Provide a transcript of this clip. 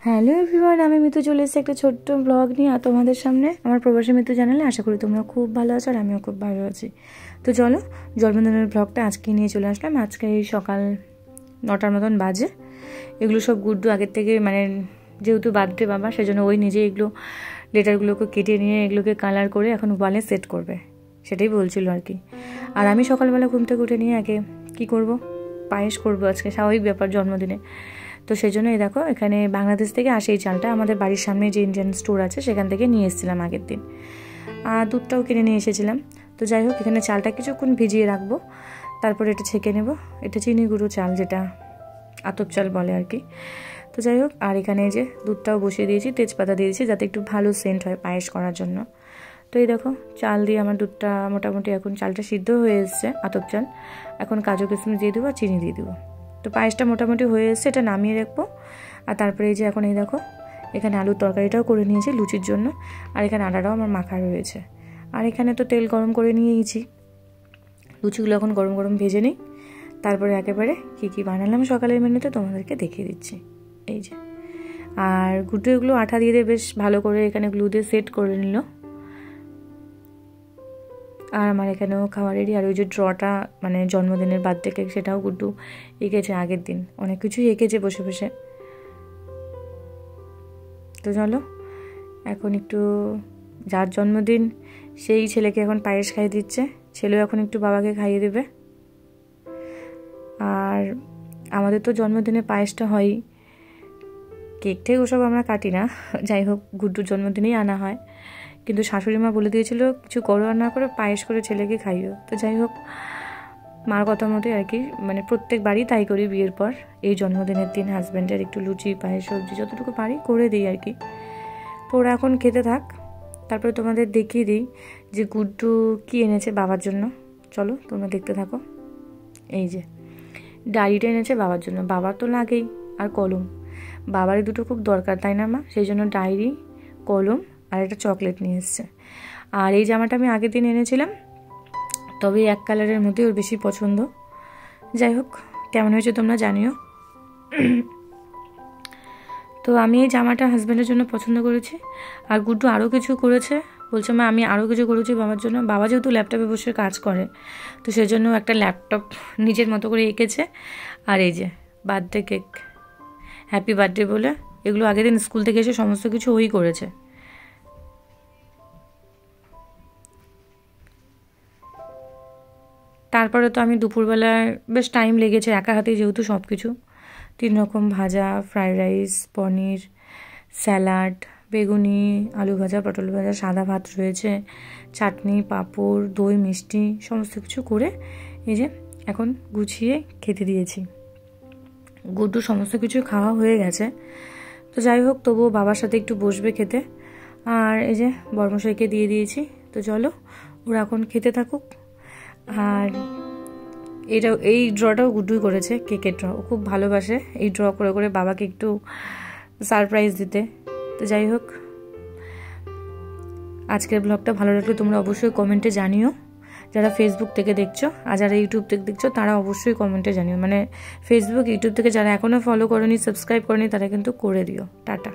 Hello everyone, আমি মিতু চলে এসেছি একটা ছোট্ট ব্লগ নিয়ে আর তোমাদের সামনে। আমার প্রবাসী মিতু চ্যানেলে আশা করি তোমরা খুব ভালো আছো আর আমিও খুব ভালো আছি। তো চলো, জন্মদিনের ব্লগটা আজকে নিয়ে চলে আসলাম। আজকে এই সকাল 9টার মতন বাজে। এগুলো সব গুড্ডু আগের থেকে যেহেতু বার্থডে বাবা, সেজন্য ওই নিজে এগুলো লেটারগুলোকে কেটে নিয়ে এগুলোকে কালার করে এখন ওয়ালে সেট করবে, সেটাই বলছিল আর কি। আর আমি সকালবেলা ঘুম থেকে উঠে নিয়ে আগে কী করব, পায়েস করবো আজকে, স্বাভাবিক ব্যাপার জন্মদিনে। তো সেই জন্য এই দেখো, এখানে বাংলাদেশ থেকে আসে এই চালটা, আমাদের বাড়ির সামনে যে ইন্ডিয়ান স্টোর আছে সেখান থেকে নিয়ে এসেছিলাম আগের দিন। আর দুধটাও কিনে নিয়ে এসেছিলাম। তো যাই হোক, এখানে চালটা কিছুক্ষণ ভিজিয়ে রাখবো, তারপর এটা ছেঁকে নেব। এটা চিনি গুঁড়ো চাল, যেটা আতপ চাল বলে আর কি। তো যাই হোক, আর এখানে যে দুধটাও বসিয়ে দিয়েছি, তেজপাতা দিয়েছি যাতে একটু ভালো সেন্ট হয় পায়েস করার জন্য। তো এই দেখো, চাল দিয়ে আমার দুধটা মোটামুটি এখন চালটা সিদ্ধ হয়ে এসছে, আতপ চাল। এখন কাজু কিশমিশ দিয়ে দেবো আর চিনি দিয়ে দেবো। তো পায়েসটা মোটামুটি হয়ে এসছে, এটা নামিয়ে রাখবো। আর তারপরে এই যে এখন এই দেখো, এখানে আলুর তরকারিটাও করে নিয়েছি লুচির জন্য। আর এখানে আটাটাও আমার মাখা রয়েছে। আর এখানে তো তেল গরম করে নিয়েইছি, লুচিগুলো এখন গরম গরম ভেজে নিই। তারপরে একেবারে কী কী বানালাম সকালের মেনুতে তোমাদেরকে দেখিয়ে দিচ্ছি। এই যে, আর গুঁটো এগুলো আঠা দিয়ে বেশ ভালো করে এখানে গ্লু দিয়ে সেট করে নিল। আর আমার এখানেও খাওয়া রেডি। আর ওই যে ড্রটা, জন্মদিনের বার্থডে কেক, সেটাও গুড্ডু এঁকেছে আগের দিন, অনেক কিছুই এঁকেছে বসে বসে। তো চলো, এখন একটু যার জন্মদিন সেই ছেলেকে এখন পায়েস খাইয়ে দিচ্ছে, ছেলেও এখন একটু বাবাকে খাইয়ে দেবে। আর আমাদের তো জন্মদিনে পায়েসটা হয়ই, কেক ঠেক ওসব আমরা কাটি না। যাই হোক, গুড্ডুর জন্মদিনেই আনা হয়। কিন্তু শাশুড়ি মা বলে দিয়েছিল কিছু করো আর না করে পায়েস করে ছেলেকে খাইও। তো যাই হোক, মার কথা মতে আর কি, প্রত্যেকবারই তাই করি বিয়ের পর। এই জন্মদিনের দিন হাজব্যান্ডের একটু লুচি, পায়েস, সবজি যতটুকু পারি করে দিই আর কি। তো ওরা এখন খেতে থাক, তারপরে তোমাদের দেখিয়ে দিই যে গুড্ডু কী এনেছে বাবার জন্য। চলো তোমরা দেখতে থাকো। এই যে ডায়েরিটা এনেছে বাবার জন্য, বাবার তো লাগেই, আর কলম। বাবারই দুটো খুব দরকার, তাই না মা? সেই জন্য ডায়েরি, কলম আর একটা চকলেট নিয়ে এসছে। আর এই জামাটা আমি আগের দিন এনেছিলাম, তবে এক কালারের মধ্যে ওর বেশি পছন্দ। যাই হোক, কেমন হয়েছে তোমরা জানিও। তো আমি এই জামাটা হাজব্যান্ডের জন্য পছন্দ করেছি। আর গুড্ডু আরও কিছু করেছে, বলছে মা আমি আরও কিছু করেছি বাবার জন্য। বাবা যেহেতু ল্যাপটপে বসে কাজ করে, তো সেজন্য একটা ল্যাপটপ নিজের মতো করে এঁকেছে। আর এই যে বার্থডে কেক, হ্যাপি বার্থডে বলে, এগুলো আগের দিন স্কুল থেকে এসে সমস্ত কিছু ওই করেছে। তারপরে তো আমি দুপুরবেলায় বেশ টাইম লেগেছে, একা হাতেই যেহেতু সব কিছু, 3 রকম ভাজা, ফ্রাইড রাইস, পনির, স্যালাড, বেগুনি, আলু ভাজা, পটল ভাজা, সাদা ভাত রয়েছে, চাটনি, পাঁপড়, দই, মিষ্টি, সমস্ত কিছু করে এই যে এখন গুছিয়ে খেতে দিয়েছি। গুড্ডু সমস্ত কিছু খাওয়া হয়ে গেছে। তো যাই হোক, তবুও বাবার সাথে একটু বসবে খেতে। আর এই যে বর্মশাইকে দিয়ে দিয়েছি। তো চলো, ওরা এখন খেতে থাকুক। আর এই ড্রটাও গুড্ডুই করেছে, কেকের ড্র। ও খুব ভালোবাসে এই ড্র করে করে বাবাকে একটু সারপ্রাইজ দিতে। তো যাই হোক, আজকের ব্লগটা ভালো লাগলে তোমরা অবশ্যই কমেন্টে জানিও, যারা ফেসবুক থেকে দেখছো। আর যারা ইউটিউব থেকে দেখছো তারা অবশ্যই কমেন্টে জানিও। ফেসবুক, ইউটিউব থেকে যারা এখনও ফলো করোনি, সাবস্ক্রাইব করোনি, তারা কিন্তু করে দিও। টাটা।